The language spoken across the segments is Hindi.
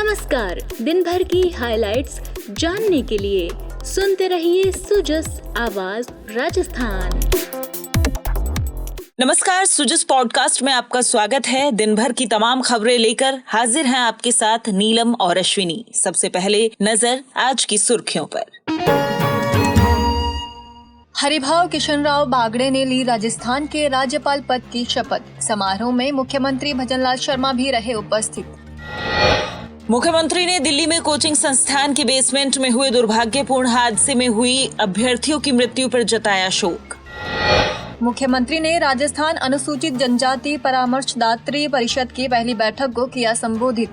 नमस्कार। दिन भर की हाइलाइट्स जानने के लिए सुनते रहिए सुजस आवाज राजस्थान। नमस्कार, सुजस पॉडकास्ट में आपका स्वागत है। दिन भर की तमाम खबरें लेकर हाजिर हैं आपके साथ नीलम और अश्विनी। सबसे पहले नजर आज की सुर्खियों पर। हरिभाव किशनराव बागड़े ने ली राजस्थान के राज्यपाल पद की शपथ। समारोह में मुख्यमंत्री भजनलाल शर्मा भी रहे उपस्थित। मुख्यमंत्री ने दिल्ली में कोचिंग संस्थान के बेसमेंट में हुए दुर्भाग्यपूर्ण हादसे में हुई अभ्यर्थियों की मृत्यु पर जताया शोक। मुख्यमंत्री ने राजस्थान अनुसूचित जनजाति परामर्शदात्री परिषद की पहली बैठक को किया संबोधित।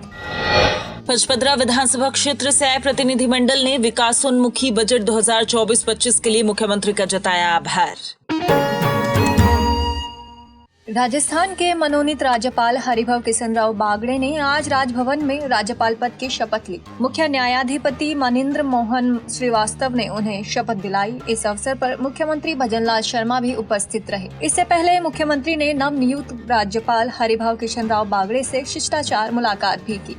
पचपदरा विधानसभा क्षेत्र से आए प्रतिनिधिमंडल ने विकासोन्मुखी बजट 2024-25 के लिए मुख्यमंत्री का जताया आभार। राजस्थान के मनोनीत राज्यपाल हरिभाव किशनराव बागड़े ने आज राजभवन में राज्यपाल पद की शपथ ली। मुख्य न्यायाधिपति मनिंद्र मोहन श्रीवास्तव ने उन्हें शपथ दिलाई। इस अवसर पर मुख्यमंत्री भजनलाल शर्मा भी उपस्थित रहे। इससे पहले मुख्यमंत्री ने नवनियुक्त राज्यपाल हरिभाव किशनराव बागड़े से शिष्टाचार मुलाकात भी की।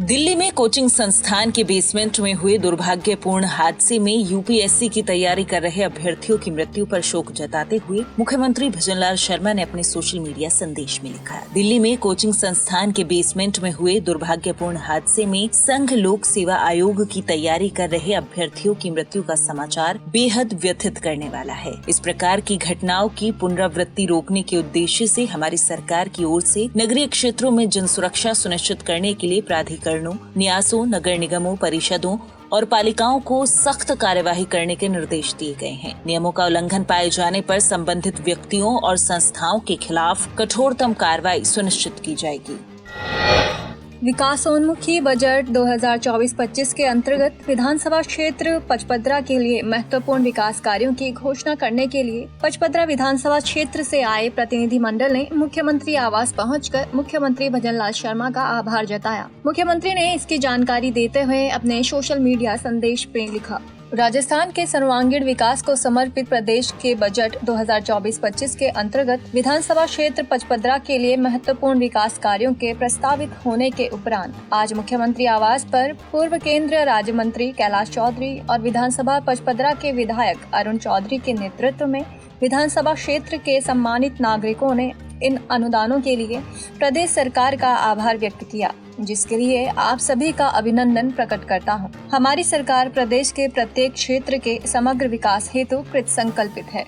दिल्ली में कोचिंग संस्थान के बेसमेंट में हुए दुर्भाग्यपूर्ण हादसे में यूपीएससी की तैयारी कर रहे अभ्यर्थियों की मृत्यु पर शोक जताते हुए मुख्यमंत्री भजनलाल शर्मा ने अपने सोशल मीडिया संदेश में लिखा। दिल्ली में कोचिंग संस्थान के बेसमेंट में हुए दुर्भाग्यपूर्ण हादसे में संघ लोक सेवा आयोग की तैयारी कर रहे अभ्यर्थियों की मृत्यु का समाचार बेहद व्यथित करने वाला है। इस प्रकार की घटनाओं की पुनरावृत्ति रोकने के उद्देश्य से हमारी सरकार की ओर से नगरीय क्षेत्रों में जन सुरक्षा सुनिश्चित करने के लिए प्राधिकरणों, न्यासों, नगर निगमों, परिषदों और पालिकाओं को सख्त कार्यवाही करने के निर्देश दिए गए हैं। नियमों का उल्लंघन पाए जाने पर संबंधित व्यक्तियों और संस्थाओं के खिलाफ कठोरतम कार्रवाई सुनिश्चित की जाएगी। विकासोन्मुखी बजट 2024-25 के अंतर्गत विधानसभा क्षेत्र पचपदरा के लिए महत्वपूर्ण विकास कार्यों की घोषणा करने के लिए पचपदरा विधानसभा क्षेत्र से आए प्रतिनिधि मंडल ने मुख्यमंत्री आवास पहुंचकर मुख्यमंत्री भजनलाल शर्मा का आभार जताया। मुख्यमंत्री ने इसकी जानकारी देते हुए अपने सोशल मीडिया संदेश में लिखा, राजस्थान के सर्वांगीण विकास को समर्पित प्रदेश के बजट 2024-25 के अंतर्गत विधानसभा क्षेत्र पचपदरा के लिए महत्वपूर्ण विकास कार्यों के प्रस्तावित होने के उपरांत आज मुख्यमंत्री आवास पर पूर्व केंद्रीय राज्य मंत्री कैलाश चौधरी और विधानसभा पचपदरा के विधायक अरुण चौधरी के नेतृत्व में विधानसभा क्षेत्र के सम्मानित नागरिकों ने इन अनुदानों के लिए प्रदेश सरकार का आभार व्यक्त किया, जिसके लिए आप सभी का अभिनंदन प्रकट करता हूं। हमारी सरकार प्रदेश के प्रत्येक क्षेत्र के समग्र विकास हेतु कृत संकल्पित है।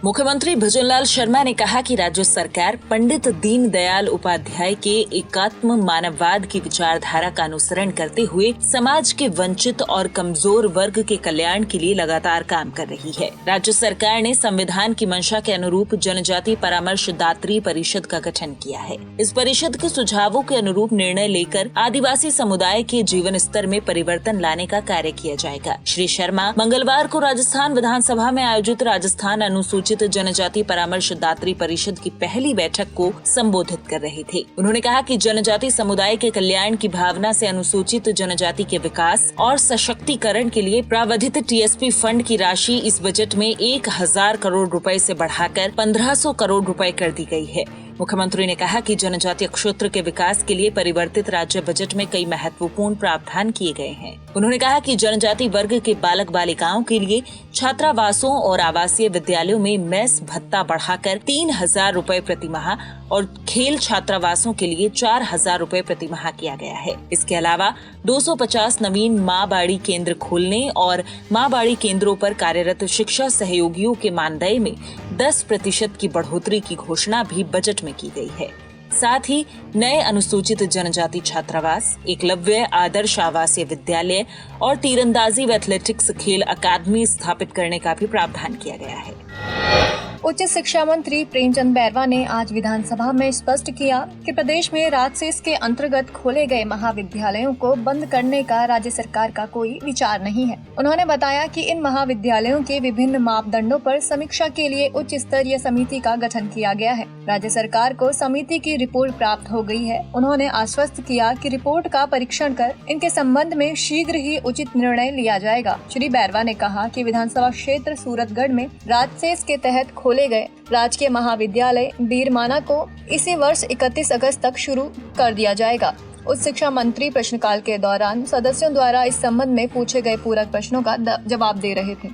मुख्यमंत्री भजनलाल शर्मा ने कहा कि राज्य सरकार पंडित दीनदयाल उपाध्याय के एकात्म मानववाद की विचारधारा का अनुसरण करते हुए समाज के वंचित और कमजोर वर्ग के कल्याण के लिए लगातार काम कर रही है। राज्य सरकार ने संविधान की मंशा के अनुरूप जनजाति परामर्शदात्री परिषद का गठन किया है। इस परिषद के सुझावों के अनुरूप निर्णय लेकर आदिवासी समुदाय के जीवन स्तर में परिवर्तन लाने का कार्य किया जाएगा। श्री शर्मा मंगलवार को राजस्थान विधानसभा में आयोजित राजस्थान अनुसूचित जनजाति परामर्शदात्री परिषद की पहली बैठक को संबोधित कर रहे थे। उन्होंने कहा कि जनजाति समुदाय के कल्याण की भावना से अनुसूचित जनजाति के विकास और सशक्तिकरण के लिए प्रावधित टीएसपी फंड की राशि इस बजट में 1000 करोड़ रुपए से बढ़ाकर 1500 करोड़ रुपए कर दी गई है। मुख्यमंत्री ने कहा कि जनजातीय क्षेत्र के विकास के लिए परिवर्तित राज्य बजट में कई महत्वपूर्ण प्रावधान किए गए हैं। उन्होंने कहा कि जनजाति वर्ग के बालक बालिकाओं के लिए छात्रावासों और आवासीय विद्यालयों में मेस भत्ता बढ़ाकर 3000 रुपए प्रति माह और खेल छात्रावासों के लिए 4000 रुपए प्रति माह किया गया है। इसके अलावा 250 नवीन माँ बाड़ी केंद्र खोलने और माँ बाड़ी केंद्रों पर कार्यरत शिक्षा सहयोगियों के मानदेय में 10% की बढ़ोतरी की घोषणा भी बजट में की गई है। साथ ही नए अनुसूचित जनजाति छात्रावास, एकलव्य आदर्श आवासीय विद्यालय और तीरंदाजी व एथलेटिक्स खेल अकादमी स्थापित करने का भी प्रावधान किया गया है। उच्च शिक्षा मंत्री प्रेमचंद बैरवा ने आज विधानसभा में स्पष्ट किया कि प्रदेश में राजसेस के अंतर्गत खोले गए महाविद्यालयों को बंद करने का राज्य सरकार का कोई विचार नहीं है। उन्होंने बताया कि इन महाविद्यालयों के विभिन्न मापदंडों पर समीक्षा के लिए उच्च स्तरीय समिति का गठन किया गया है। राज्य सरकार को समिति की रिपोर्ट प्राप्त हो गई है। उन्होंने आश्वस्त किया कि रिपोर्ट का परीक्षण कर इनके संबंध में शीघ्र ही उचित निर्णय लिया जाएगा। श्री बैरवा ने कहा कि विधानसभा क्षेत्र सूरतगढ़ में राजसेस के तहत खोले गए राजकीय महाविद्यालय बीरमाना को इसी वर्ष 31 अगस्त तक शुरू कर दिया जाएगा। उच्च शिक्षा मंत्री प्रश्नकाल के दौरान सदस्यों द्वारा इस संबंध में पूछे गए पूरक प्रश्नों का जवाब दे रहे थे।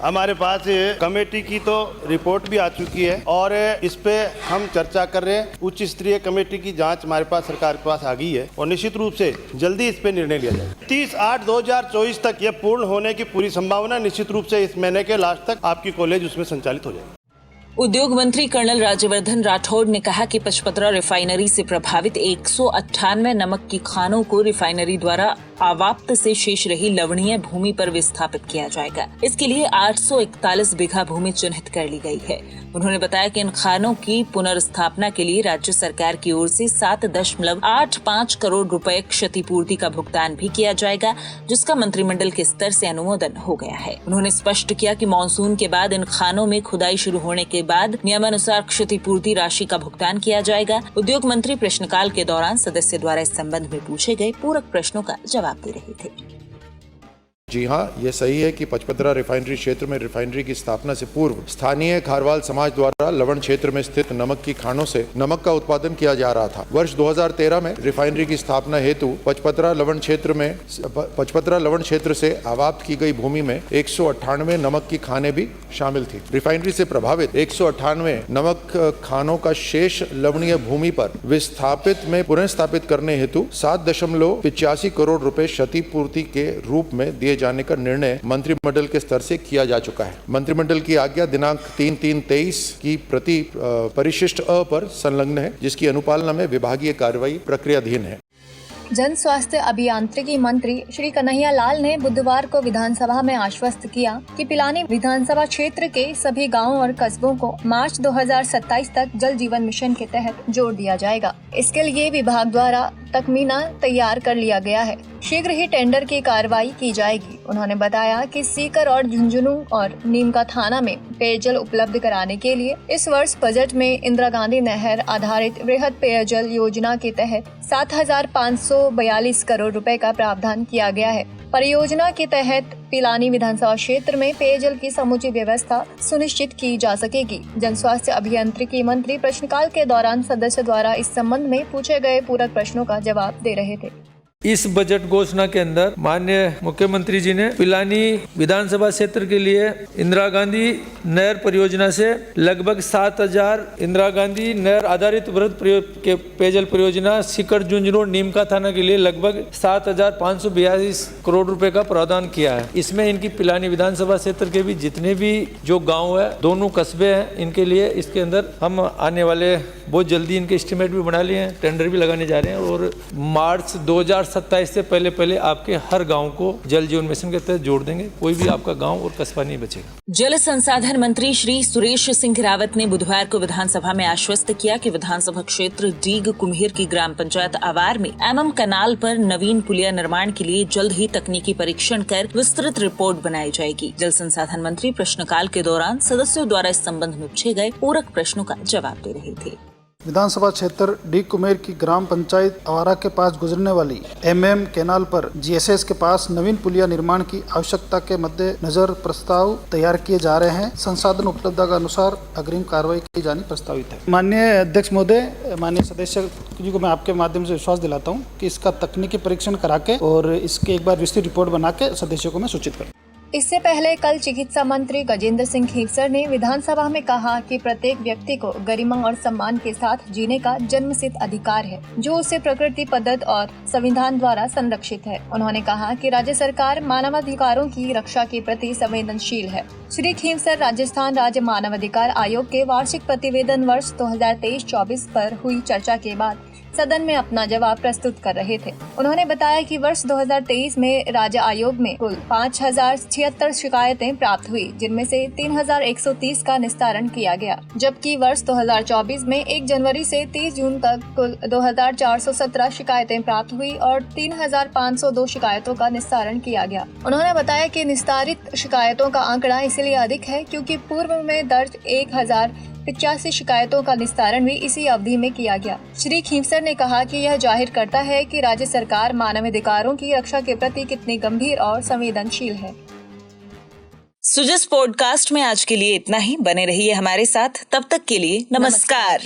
हमारे पास कमेटी की तो रिपोर्ट भी आ चुकी है और इस पे हम चर्चा कर रहे हैं। उच्च स्तरीय कमेटी की जांच हमारे पास सरकार के पास आ गई है और निश्चित रूप से जल्दी इस पे निर्णय लिया जाए। 30/8/2024 तक ये पूर्ण होने की पूरी संभावना, निश्चित रूप से इस महीने के लास्ट तक आपकी कॉलेज उसमें संचालित हो जाएगी। उद्योग मंत्री कर्नल राज्यवर्धन राठौड़ ने कहा कि पचपदरा रिफाइनरी से प्रभावित 198 नमक की खानों को रिफाइनरी द्वारा अवाप्त से शेष रही लवणीय भूमि पर विस्थापित किया जाएगा। इसके लिए 841 बीघा भूमि चिन्हित कर ली गई है। उन्होंने बताया कि इन खानों की पुनर्स्थापना के लिए राज्य सरकार की ओर से 7.85 करोड़ रुपए क्षतिपूर्ति का भुगतान भी किया जाएगा, जिसका मंत्रिमंडल के स्तर से अनुमोदन हो गया है। उन्होंने स्पष्ट किया कि मानसून के बाद इन खानों में खुदाई शुरू होने के बाद नियमानुसार क्षतिपूर्ति राशि का भुगतान किया जाएगा। उद्योग मंत्री प्रश्नकाल के दौरान सदस्य द्वारा इस संबंध में पूछे गए पूरक प्रश्नों का जवाब दे रहे थे। जी हाँ, ये सही है कि पचपदरा रिफाइनरी क्षेत्र में रिफाइनरी की स्थापना से पूर्व स्थानीय खारवाल समाज द्वारा लवण क्षेत्र में स्थित नमक की खानों से नमक का उत्पादन किया जा रहा था। वर्ष 2013 में रिफाइनरी की स्थापना हेतु पचपदरा लवण क्षेत्र से अवाप्त की गई भूमि में 198 नमक की खानें भी शामिल थी। रिफाइनरी से प्रभावित 198 नमक खानों का शेष लवणीय भूमि पर विस्थापित में पुनर्स्थापित करने हेतु 7.85 करोड़ रुपए क्षतिपूर्ति के रूप में दिए जाने का निर्णय मंत्रिमंडल के स्तर से किया जा चुका है। मंत्रिमंडल की आज्ञा दिनांक 3/3/23 की प्रति परिशिष्ट अ पर संलग्न है, जिसकी अनुपालना में विभागीय कार्रवाई प्रक्रियाधीन है। जन स्वास्थ्य अभियांत्रिकी मंत्री श्री कन्हैया लाल ने बुधवार को विधानसभा में आश्वस्त किया कि पिलानी विधानसभा क्षेत्र के सभी गांवों और कस्बों को मार्च 2027 तक जल जीवन मिशन के तहत जोड़ दिया जाएगा। इसके लिए विभाग द्वारा तखमीना तैयार कर लिया गया है। शीघ्र ही टेंडर की कार्रवाई की जाएगी। उन्होंने बताया कि सीकर और झुंझुनू और नीमका थाना में पेयजल उपलब्ध कराने के लिए इस वर्ष बजट में इंदिरा गांधी नहर आधारित वृहद पेयजल योजना के तहत 7,542 करोड़ रुपए का प्रावधान किया गया है। परियोजना के तहत पिलानी विधानसभा क्षेत्र में पेयजल की समुचित व्यवस्था सुनिश्चित की जा सकेगी। जन स्वास्थ्य अभियांत्रिकी मंत्री प्रश्नकाल के दौरान सदस्य द्वारा इस संबंध में पूछे गए पूरक प्रश्नों का जवाब दे रहे थे। इस बजट घोषणा के अंदर माननीय मुख्यमंत्री जी ने पिलानी विधानसभा क्षेत्र के लिए इंदिरा गांधी नहर परियोजना से लगभग 7,000 इंदिरा गांधी नहर आधारित वृहद पेयजल परियोजना सीकर झुंझुनू नीमका थाना के लिए लगभग 7,542 करोड़ रुपए का प्रावधान किया है। इसमें इनकी पिलानी विधानसभा क्षेत्र के भी जितने भी जो गाँव है, दोनों कस्बे हैं, इनके लिए इसके अंदर हम आने वाले बहुत जल्दी इनके एस्टिमेट भी बना लिए हैं, टेंडर भी लगाने जा रहे हैं और मार्च 2027 से पहले आपके हर गांव को जल जीवन मिशन के तहत जोड़ देंगे। कोई भी आपका गांव और कस्बा नहीं बचेगा। जल संसाधन मंत्री श्री सुरेश सिंह रावत ने बुधवार को विधानसभा में आश्वस्त किया कि विधानसभा क्षेत्र डीग कुम्हेर की ग्राम पंचायत आवार में एमएम कनाल पर नवीन पुलिया निर्माण के लिए जल्द ही तकनीकी परीक्षण कर विस्तृत रिपोर्ट बनाई जाएगी। जल संसाधन मंत्री प्रश्नकाल के दौरान सदस्यों द्वारा इस संबंध में पूछे गए पूरक प्रश्नों का जवाब दे रहे थे। विधानसभा क्षेत्र डी कुमेर की ग्राम पंचायत आवारा के पास गुजरने वाली एमएम कैनाल पर जीएसएस के पास नवीन पुलिया निर्माण की आवश्यकता के मद्देनजर प्रस्ताव तैयार किए जा रहे हैं। संसाधन उपलब्धता के अनुसार अग्रिम कार्रवाई की जानी प्रस्तावित है। माननीय अध्यक्ष महोदय, माननीय सदस्य जी को मैं आपके माध्यम से विश्वास दिलाता हूँ कि इसका तकनीकी परीक्षण करा के और इसके एक बार विस्तृत रिपोर्ट बना के सदस्यों को मैं सूचित करूँ। इससे पहले कल चिकित्सा मंत्री गजेंद्र सिंह खीवसर ने विधानसभा में कहा कि प्रत्येक व्यक्ति को गरिमा और सम्मान के साथ जीने का जन्मसिद्ध अधिकार है, जो उसे प्रकृति प्रदत्त और संविधान द्वारा संरक्षित है। उन्होंने कहा कि राज्य सरकार मानवाधिकारों की रक्षा के प्रति संवेदनशील है। श्री खीवसर राजस्थान राज्य मानवाधिकार आयोग के वार्षिक प्रतिवेदन वर्ष 2023-24 पर हुई चर्चा के बाद सदन में अपना जवाब प्रस्तुत कर रहे थे। उन्होंने बताया कि वर्ष 2023 में राज्य आयोग में कुल 5,076 शिकायतें प्राप्त हुई, जिनमें से 3,130 का निस्तारण किया गया, जबकि वर्ष 2024 में 1 जनवरी से 30 जून तक कुल 2,417 शिकायतें प्राप्त हुई और 3,502 शिकायतों का निस्तारण किया गया। उन्होंने बताया कि निस्तारित शिकायतों का आंकड़ा इसलिए अधिक है क्योंकि पूर्व में दर्ज 1,085 शिकायतों का निस्तारण भी इसी अवधि में किया गया। श्री खीवसर ने कहा कि यह जाहिर करता है कि राज्य सरकार मानवाधिकारों की रक्षा के प्रति कितनी गंभीर और संवेदनशील है। सुजस पॉडकास्ट में आज के लिए इतना ही। बने रहिए हमारे साथ, तब तक के लिए नमस्कार।